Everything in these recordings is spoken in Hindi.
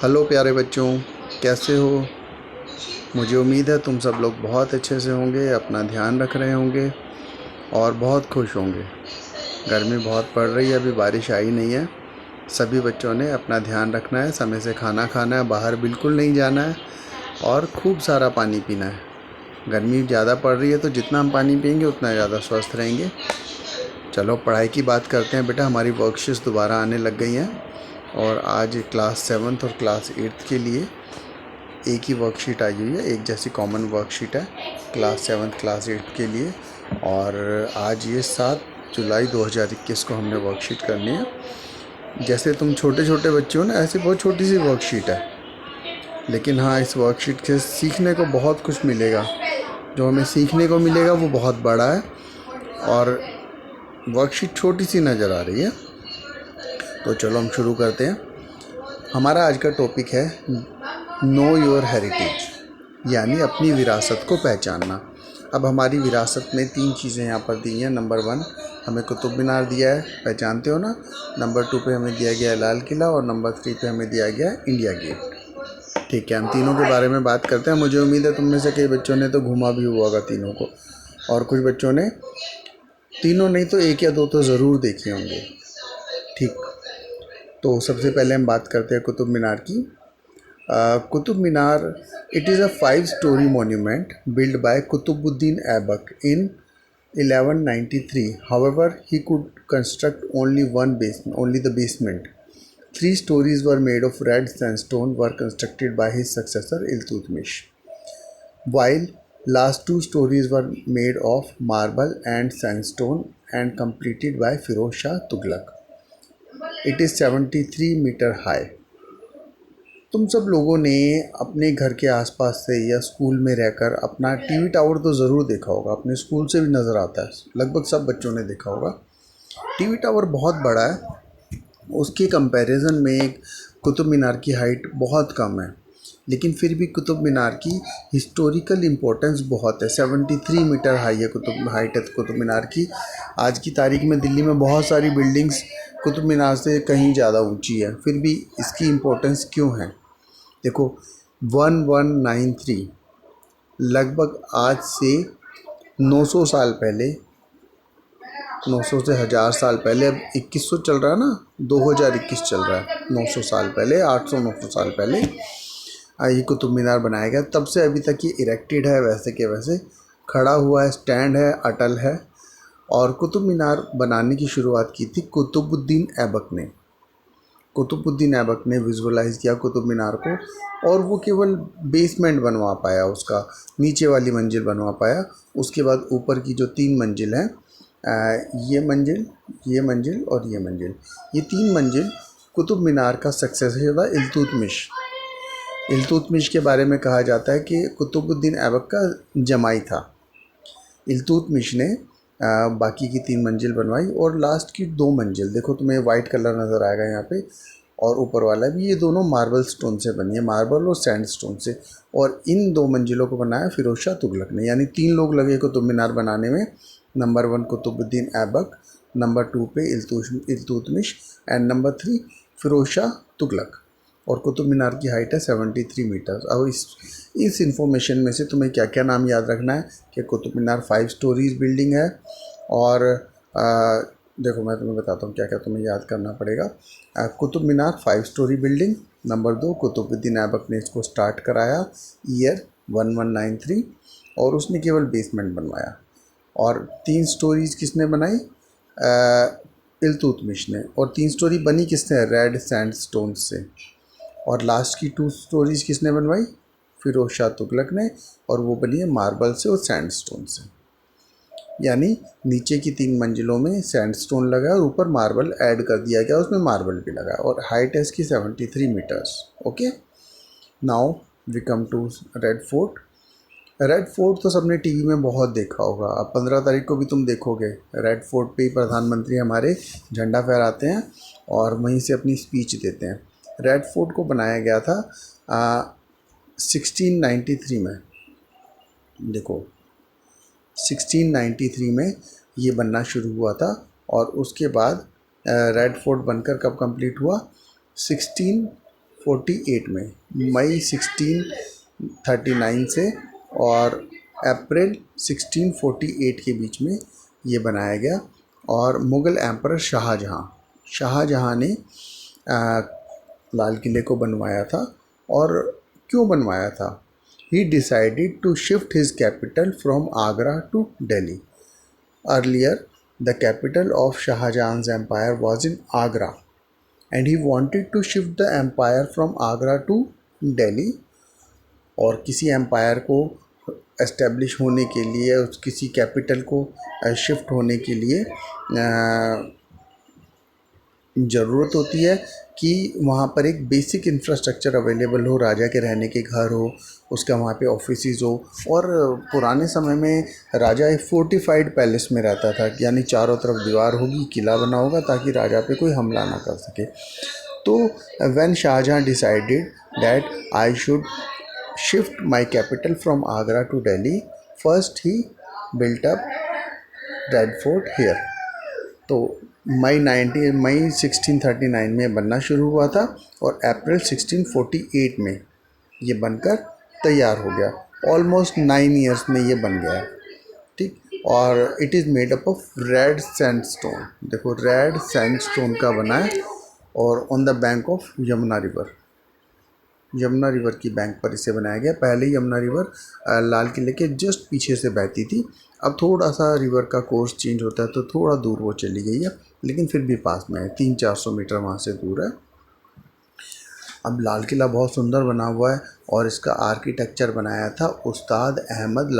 हेलो प्यारे बच्चों, कैसे हो? मुझे उम्मीद है तुम सब लोग बहुत अच्छे से होंगे, अपना ध्यान रख रहे होंगे और बहुत खुश होंगे। गर्मी बहुत पड़ रही है, अभी बारिश आई नहीं है। सभी बच्चों ने अपना ध्यान रखना है, समय से खाना खाना है, बाहर बिल्कुल नहीं जाना है और खूब सारा पानी पीना है। गर्मी ज़्यादा पड़ रही है तो जितना हम पानी पिएंगे उतना ज़्यादा स्वस्थ रहेंगे। चलो पढ़ाई की बात करते हैं बेटा। हमारी वर्कशीट्स दोबारा आने लग गई हैं और आज क्लास 7th और क्लास 8th के लिए एक ही वर्कशीट आई हुई है, एक जैसी कॉमन वर्कशीट है क्लास 7th क्लास 8th के लिए। और आज ये 7 जुलाई 2021 को हमने वर्कशीट करनी है। जैसे तुम छोटे छोटे बच्चे हो ना, ऐसे बहुत छोटी सी वर्कशीट है, लेकिन हाँ, इस वर्कशीट से सीखने को बहुत कुछ मिलेगा। जो हमें सीखने को मिलेगा वो बहुत बड़ा है और वर्कशीट छोटी सी नज़र आ रही है। तो चलो हम शुरू करते हैं। हमारा आज का टॉपिक है नो योर हेरिटेज, यानी अपनी विरासत को पहचानना। अब हमारी विरासत में 3 चीज़ें यहाँ पर दी हैं। नंबर 1 हमें कुतुब मीनार दिया है, पहचानते हो ना। नंबर 2 पे हमें दिया गया है लाल किला और नंबर 3 पे हमें दिया गया है इंडिया गेट। ठीक है, हम तीनों के बारे में बात करते हैं। मुझे उम्मीद है तुम में से कई बच्चों ने तो घूमा भी हुआ होगा तीनों को, और कुछ बच्चों ने तीनों नहीं तो 1 या 2 तो ज़रूर देखे होंगे। ठीक, तो सबसे पहले हम बात करते हैं कुतुब मीनार की। Qutub Minar, it is a 5-story monument built by Qutbuddin Aibak in 1193. However, he could construct only the basement. 3 stories were made of red sandstone were constructed by his successor Iltutmish, while last 2 stories were made of marble and sandstone and completed by Firoz Shah Tughlaq. It is 73 meter high. तुम सब लोगों ने अपने घर के आसपास से या स्कूल में रहकर अपना टीवी टावर तो ज़रूर देखा होगा, अपने स्कूल से भी नज़र आता है, लगभग सब बच्चों ने देखा होगा। टीवी टावर बहुत बड़ा है, उसके कंपैरिजन में कुतुब मीनार की हाइट बहुत कम है, लेकिन फिर भी कुतुब मीनार की हिस्टोरिकल इम्पोर्टेंस बहुत है। 73 मीटर हाई है हाइट है कुतुब मीनार की। आज की तारीख में दिल्ली में बहुत सारी बिल्डिंग्स कुतुब मीनार से कहीं ज़्यादा ऊंची है, फिर भी इसकी इम्पोर्टेंस क्यों है? देखो, 1193 लगभग आज से 900 साल पहले, 900 से 1000 साल पहले, अब 2100 चल रहा है ना, 2021 चल रहा है, 900 साल पहले, 800-900 साल पहले ये कुतुब मीनार बनाया गया। तब से अभी तक ये इरेक्टेड है, वैसे के वैसे खड़ा हुआ है, स्टैंड है, अटल है। और कुतुब मीनार बनाने की शुरुआत की थी कुतुबुद्दीन ऐबक ने। कुतुबुद्दीन ऐबक ने विजुअलाइज़ किया कुतुब मीनार को, और वो केवल बेसमेंट बनवा पाया, उसका नीचे वाली मंजिल बनवा पाया। उसके बाद ऊपर की जो 3 मंजिल हैं, ये मंजिल, ये मंजिल और ये मंजिल, ये 3 मंजिल कुतुब मीनार का सक्सेसर था इल्तुतमिश। इल्तुतमिश के बारे में कहा जाता है कि कुतुबुद्दीन ऐबक का जमाई था। इल्तुतमिश ने बाकी की 3 मंजिल बनवाई और लास्ट की 2 मंजिल, देखो तुम्हें वाइट कलर नज़र आएगा यहाँ पे, और ऊपर वाला भी, ये दोनों मार्बल स्टोन से बनी है, मार्बल और सैंड स्टोन से। और इन 2 मंजिलों को बनाया फिरोज शाह तुगलक ने। यानी 3 लोग लगे कुतुब मीनार बनाने में। नंबर 1 कुतुबुद्दीन ऐबक, नंबर 2 पे इल्तुतमिश एंड नंबर 3 फिरोज शाह तुगलक। और कुतुब मीनार की हाइट है 73 मीटर। अब इस इंफॉर्मेशन में से तुम्हें क्या क्या नाम याद रखना है कि कुतुब मीनार 5 स्टोरीज बिल्डिंग है। और देखो मैं तुम्हें बताता हूँ क्या क्या तुम्हें याद करना पड़ेगा। Qutub Minar 5 story building. Number 2, Qutubuddin Aibak ने इसको स्टार्ट कराया ईयर 1193 और उसने केवल बेसमेंट बनवाया। और 3 स्टोरीज किसने बनाई? इल्तुतमिश ने। और 3 स्टोरी बनी किसने? रेड सैंड स्टोन से। और लास्ट की 2 स्टोरीज किसने बनवाई? फिरोज शाह तुगलक ने, और वो बनी है मार्बल से और सैंडस्टोन से। यानी नीचे की 3 मंजिलों में सैंडस्टोन लगा और ऊपर मार्बल ऐड कर दिया गया, उसमें मार्बल भी लगा, और हाइट है इसकी 73 metres. Okay, now we come to Red Fort. Red Fort तो सबने टीवी में बहुत देखा होगा। अब 15 तारीख को भी तुम देखोगे, रेड फोर्ट पे ही प्रधानमंत्री हमारे झंडा फहराते हैं और वहीं से अपनी स्पीच देते हैं। रेड फोर्ट को बनाया गया था 1693 में। देखो 1693 में ये बनना शुरू हुआ था, और उसके बाद रेड फोर्ट बनकर कब कंप्लीट हुआ? 1648 में, मई 1639 से और अप्रैल 1648 के बीच में ये बनाया गया। और मुग़ल एम्परर शाहजहाँ ने लाल किले को बनवाया था। और क्यों बनवाया था? He decided to shift his capital from Agra to Delhi. Earlier, the capital of Shah Jahan's empire was in Agra, and he wanted to shift the empire from Agra to Delhi. और किसी एम्पायर को एस्टेब्लिश होने के लिए, किसी कैपिटल को शिफ्ट होने के लिए ज़रूरत होती है कि वहाँ पर एक बेसिक इंफ्रास्ट्रक्चर अवेलेबल हो, राजा के रहने के घर हो, उसका वहाँ पे ऑफिसेज हो। और पुराने समय में राजा एक फोर्टिफाइड पैलेस में रहता था, यानी चारों तरफ दीवार होगी, किला बना होगा ताकि राजा पे कोई हमला ना कर सके। तो when Shahjahan decided that I should shift my capital from Agra to Delhi, first he built up Red Fort here. तो मई 1639 में बनना शुरू हुआ था और अप्रैल 1648 में ये बनकर तैयार हो गया। ऑलमोस्ट 9 ईयर्स में ये बन गया, ठीक। और it is made up of red sandstone. देखो, रेड सैंडस्टोन का बना है और on the bank of Yamuna river की बैंक पर इसे बनाया गया। पहले यमुना रिवर लाल किले के जस्ट पीछे से बहती थी। अब थोड़ा सा रिवर का कोर्स चेंज होता है तो थोड़ा दूर वो चली गई है, लेकिन फिर भी पास में है, 300-400 मीटर वहाँ से दूर है। अब लाल किला बहुत सुंदर बना हुआ है और इसका आर्किटेक्चर बनाया था उस्ताद अहमद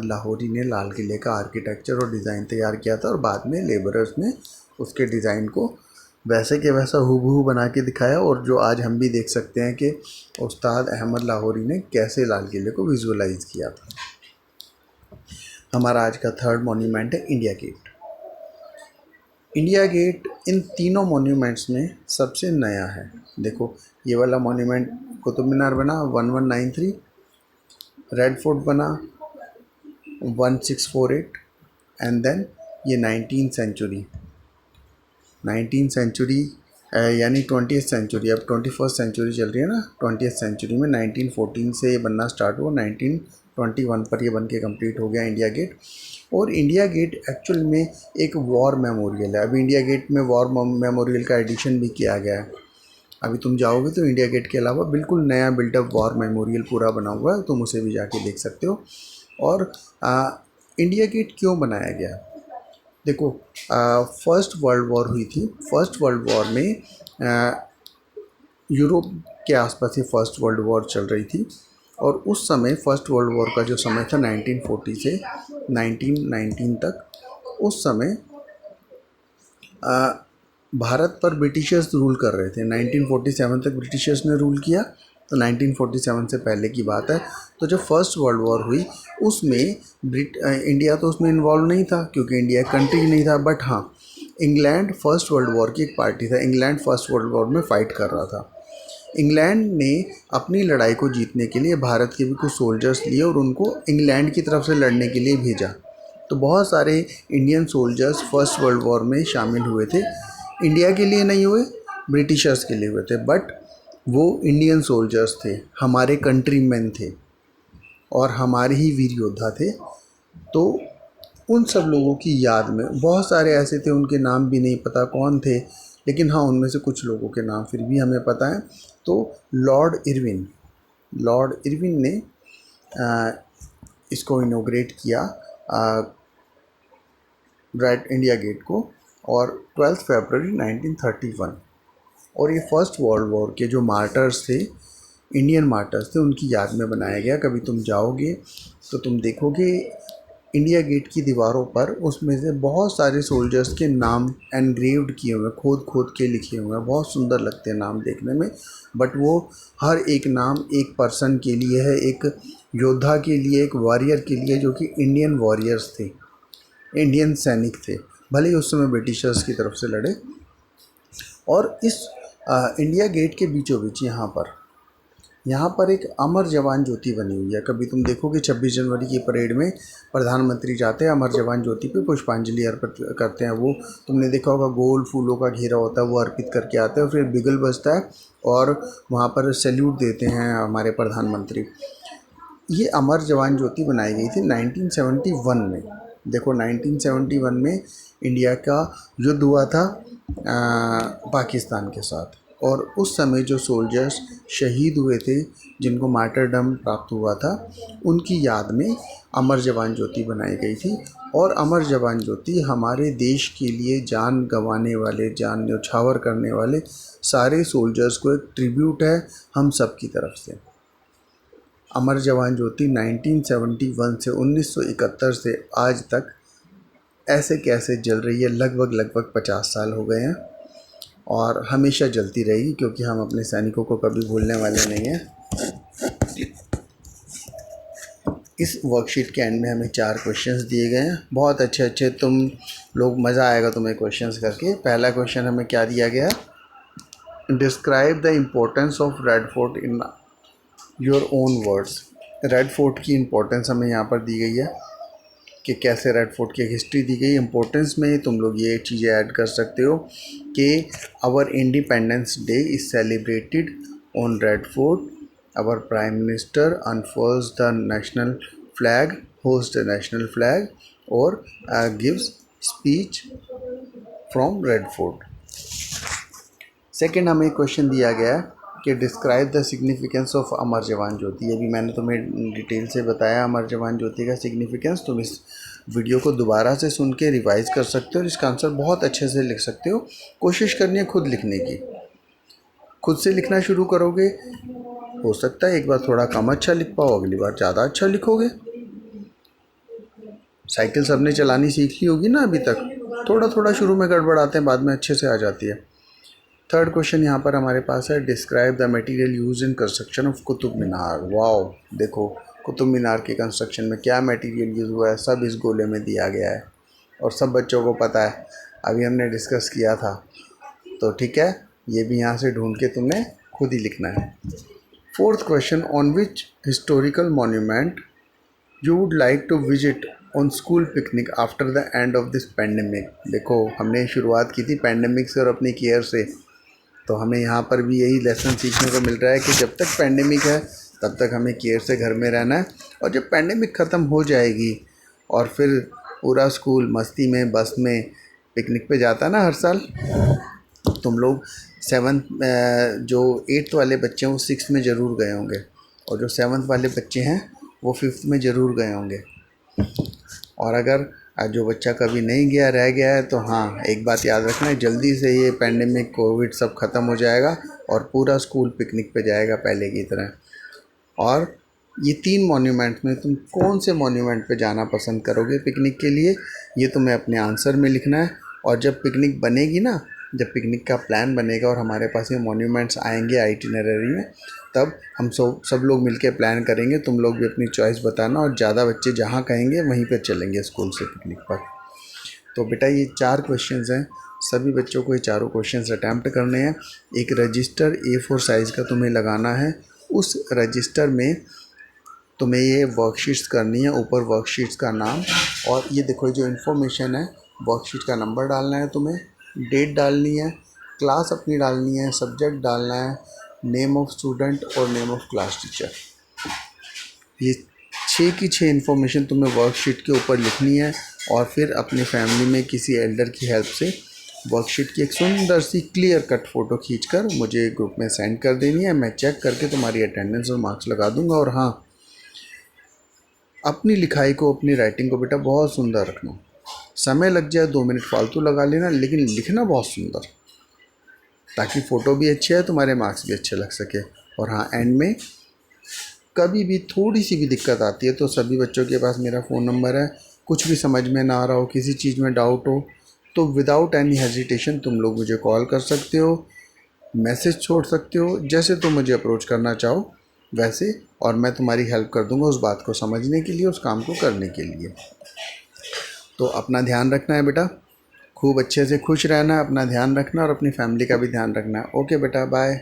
लाहौरी ने लाल किले का आर्किटेक्चर और डिज़ाइन तैयार किया था। और बाद में लेबरर्स ने उसके डिज़ाइन को वैसे के वैसा हूबहू बना के दिखाया। और जो आज हम भी देख सकते हैं कि उस्ताद अहमद लाहौरी ने कैसे लाल किले को विजुअलाइज किया था। हमारा आज का थर्ड मॉन्यूमेंट है इंडिया गेट। इन तीनों मॉन्यूमेंट्स में सबसे नया है। देखो, ये वाला मॉन्यूमेंट कुतुब मीनार बना 1193, रेड फोर्ट बना 1648 एंड देन ये 19th सेंचुरी यानी 20th सेंचुरी, अब 21st सेंचुरी चल रही है ना। 20th सेंचुरी में 1914 से ये बनना स्टार्ट हुआ, 1921 पर ये बन के कम्प्लीट हो गया इंडिया गेट। और इंडिया गेट एक्चुअल में एक वॉर मेमोरियल है। अभी इंडिया गेट में वॉर मेमोरियल का एडिशन भी किया गया है। अभी तुम जाओगे तो इंडिया गेट के अलावा बिल्कुल नया बिल्टअप वॉर मेमोरियल पूरा बना हुआ है, तुम उसे भी जाके देख सकते हो। और इंडिया गेट क्यों बनाया गया? देखो, फर्स्ट वर्ल्ड वॉर हुई थी। फर्स्ट वर्ल्ड वॉर में यूरोप के आसपास ही फर्स्ट वर्ल्ड वॉर चल रही थी। और उस समय फर्स्ट वर्ल्ड वॉर का जो समय था 1940 से 1919 तक, उस समय भारत पर ब्रिटिशर्स रूल कर रहे थे। 1947 तक ब्रिटिशर्स ने रूल किया, तो 1947 से पहले की बात है। तो जब फर्स्ट वर्ल्ड वॉर हुई उसमें इंडिया तो उसमें इन्वॉल्व नहीं था क्योंकि इंडिया कंट्री नहीं था। बट हाँ, इंग्लैंड फर्स्ट वर्ल्ड वॉर की एक पार्टी था। इंग्लैंड फर्स्ट वर्ल्ड वॉर में फ़ाइट कर रहा था। इंग्लैंड ने अपनी लड़ाई को जीतने के लिए भारत के भी कुछ सोल्जर्स लिए और उनको इंग्लैंड की तरफ से लड़ने के लिए भेजा। तो बहुत सारे Indian soldiers first world war में शामिल हुए थे। इंडिया के लिए नहीं हुए, ब्रिटिशर्स के लिए हुए थे, बट वो इंडियन सोल्जर्स थे, हमारे कंट्रीमैन थे और हमारे ही वीर योद्धा थे। तो उन सब लोगों की याद में बहुत सारे ऐसे थे, उनके नाम भी नहीं पता कौन थे, लेकिन हाँ, उनमें से कुछ लोगों के नाम फिर भी हमें पता है। तो लॉर्ड इरविन ने इसको इनॉग्रेट किया, राइट, इंडिया गेट को, और 12 फरवरी 1931। और ये फर्स्ट वर्ल्ड वॉर के जो मार्टर्स थे, इंडियन मार्टर्स थे, उनकी याद में बनाया गया। कभी तुम जाओगे तो तुम देखोगे इंडिया गेट की दीवारों पर उसमें से बहुत सारे सोल्जर्स के नाम एनग्रेव्ड किए हुए, खोद के लिखे हुए हैं। बहुत सुंदर लगते हैं नाम देखने में, बट वो हर एक नाम एक पर्सन के लिए है, एक योद्धा के लिए, एक वॉरियर के लिए, जो कि इंडियन वॉरियर्स थे, इंडियन सैनिक थे, भले ही उस समय ब्रिटिशर्स की तरफ से लड़े। और इस इंडिया गेट के बीचों बीच यहाँ पर यहाँ पर एक अमर जवान ज्योति बनी हुई है। कभी तुम देखोगे 26 जनवरी की परेड में प्रधानमंत्री जाते हैं, अमर जवान ज्योति पे पुष्पांजलि अर्पित करते हैं। वो तुमने देखा होगा, गोल फूलों का घेरा होता है, वो अर्पित करके आते हैं, फिर बिगल बजता है और वहाँ पर सैल्यूट देते हैं हमारे प्रधानमंत्री। ये अमर जवान ज्योति बनाई गई थी 1971 में। देखो 1971 में इंडिया का युद्ध हुआ था पाकिस्तान के साथ, और उस समय जो सोल्जर्स शहीद हुए थे, जिनको मार्टरडम प्राप्त हुआ था, उनकी याद में अमर जवान ज्योति बनाई गई थी। और अमर जवान ज्योति हमारे देश के लिए जान गंवाने वाले, जान न्यौछावर करने वाले सारे सोल्जर्स को एक ट्रिब्यूट है हम सब की तरफ से। अमर जवान ज्योति 1971 से 1971 से आज तक ऐसे कैसे जल रही है। लगभग 50 साल हो गए हैं और हमेशा जलती रहेगी, क्योंकि हम अपने सैनिकों को कभी भूलने वाले नहीं हैं। इस वर्कशीट के एंड में हमें 4 क्वेश्चंस दिए गए हैं, बहुत अच्छे अच्छे। तुम लोग मज़ा आएगा तुम्हें क्वेश्चंस करके। पहला क्वेश्चन हमें क्या दिया गया, describe the importance of red fort in your own words. Red fort की इम्पोर्टेंस हमें यहाँ पर दी गई है कि कैसे रेड फोर्ट की हिस्ट्री दी गई। इम्पोर्टेंस में तुम लोग ये चीज़ें ऐड कर सकते हो कि our Independence Day is celebrated on Red Fort, our prime minister unfurls the national flag, hoist the national flag, और gives speech from Red Fort. Second हमें क्वेश्चन दिया गया है कि describe the significance of Amar Jawan Jyoti. ये भी मैंने तुम्हें डिटेल से बताया अमर जवान ज्योति का सिग्निफिकेंस। तुम इस वीडियो को दोबारा से सुन के रिवाइज कर सकते हो और इसका आंसर बहुत अच्छे से लिख सकते हो। कोशिश करनी है खुद लिखने की। खुद से लिखना शुरू करोगे, हो सकता है एक बार थोड़ा कम अच्छा लिख पाओ, अगली बार ज़्यादा अच्छा लिखोगे। साइकिल सबने चलानी सीख ली होगी ना अभी तक, थोड़ा थोड़ा शुरू में गड़बड़ाते हैं, बाद में अच्छे से आ जाती है। थर्ड क्वेश्चन यहाँ पर हमारे पास है, describe the material use in construction of Qutub Minar. Wow, देखो कुतुब मीनार के कंस्ट्रक्शन में क्या मटेरियल यूज़ हुआ है, सब इस गोले में दिया गया है और सब बच्चों को पता है, अभी हमने डिस्कस किया था। तो ठीक है, ये भी यहाँ से ढूंढ के तुमने खुद ही लिखना है। Fourth question, on which historical monument you would like to visit on school picnic after the end of this pandemic. देखो हमने शुरुआत की थी पैंडेमिक से और अपनी केयर से, तो हमें यहाँ पर भी यही लेसन सीखने को मिल रहा है कि जब तक पैंडेमिक है तब तक हमें केयर से घर में रहना है, और जब पैंडेमिक ख़त्म हो जाएगी और फिर पूरा स्कूल मस्ती में बस में पिकनिक पे जाता है ना हर साल, तुम लोग 7th जो 8th वाले बच्चे हैं वो 6th में ज़रूर गए होंगे, और जो 7th वाले बच्चे हैं वो 5th में ज़रूर गए होंगे। और अगर जो बच्चा कभी नहीं गया, रह गया है, तो हाँ एक बात याद रखना है, जल्दी से ये पैंडेमिक कोविड सब ख़त्म हो जाएगा और पूरा स्कूल पिकनिक पे जाएगा पहले की तरह। और ये 3 मॉन्यूमेंट में तुम कौन से मॉन्यूमेंट पे जाना पसंद करोगे पिकनिक के लिए, ये तुम्हें अपने आंसर में लिखना है। और जब पिकनिक बनेगी ना, जब पिकनिक का प्लान बनेगा और हमारे पास ये मॉन्यूमेंट्स आएंगे आइटिनरी में, तब हम सब लोग मिलके प्लान करेंगे। तुम लोग भी अपनी चॉइस बताना, और ज़्यादा बच्चे जहाँ कहेंगे वहीं पर चलेंगे स्कूल से पिकनिक पर। तो बेटा ये 4 क्वेश्चंस हैं, सभी बच्चों को ये चारों क्वेश्चंस अटैम्प्ट करने हैं। एक रजिस्टर A4 साइज़ का तुम्हें लगाना है, उस रजिस्टर में तुम्हें ये वर्कशीट्स करनी है, ऊपर वर्कशीट्स का नाम, और ये देखो जो इन्फॉर्मेशन है, वर्कशीट का नंबर डालना है तुम्हें, डेट डालनी है, क्लास अपनी डालनी है, सब्जेक्ट डालना है, नेम ऑफ स्टूडेंट और नेम ऑफ क्लास टीचर। ये 6 की 6 इन्फॉर्मेशन तुम्हें वर्कशीट के ऊपर लिखनी है, और फिर अपनी फैमिली में किसी एल्डर की हेल्प से वर्कशीट की एक सुंदर सी क्लियर कट फ़ोटो खींचकर मुझे ग्रुप में सेंड कर देनी है। मैं चेक करके तुम्हारी अटेंडेंस और मार्क्स लगा दूंगा। और हाँ, अपनी लिखाई को, अपनी राइटिंग को बेटा बहुत सुंदर रखना। समय लग जाए 2 मिनट फालतू लगा लेना, लेकिन लिखना बहुत सुंदर, ताकि फ़ोटो भी अच्छे है, तुम्हारे मार्क्स भी अच्छे लग सके। और हाँ, एंड में कभी भी थोड़ी सी भी दिक्कत आती है तो सभी बच्चों के पास मेरा फ़ोन नंबर है। कुछ भी समझ में ना आ रहा हो, किसी चीज़ में डाउट हो, तो विदाउट एनी हेजिटेशन तुम लोग मुझे कॉल कर सकते हो, मैसेज छोड़ सकते हो, जैसे तुम मुझे अप्रोच करना चाहो वैसे, और मैं तुम्हारी हेल्प कर दूंगा उस बात को समझने के लिए, उस काम को करने के लिए। तो अपना ध्यान रखना है बेटा, खूब अच्छे से खुश रहना है, अपना ध्यान रखना और अपनी फैमिली का भी ध्यान रखना है। ओके बेटा, बाय।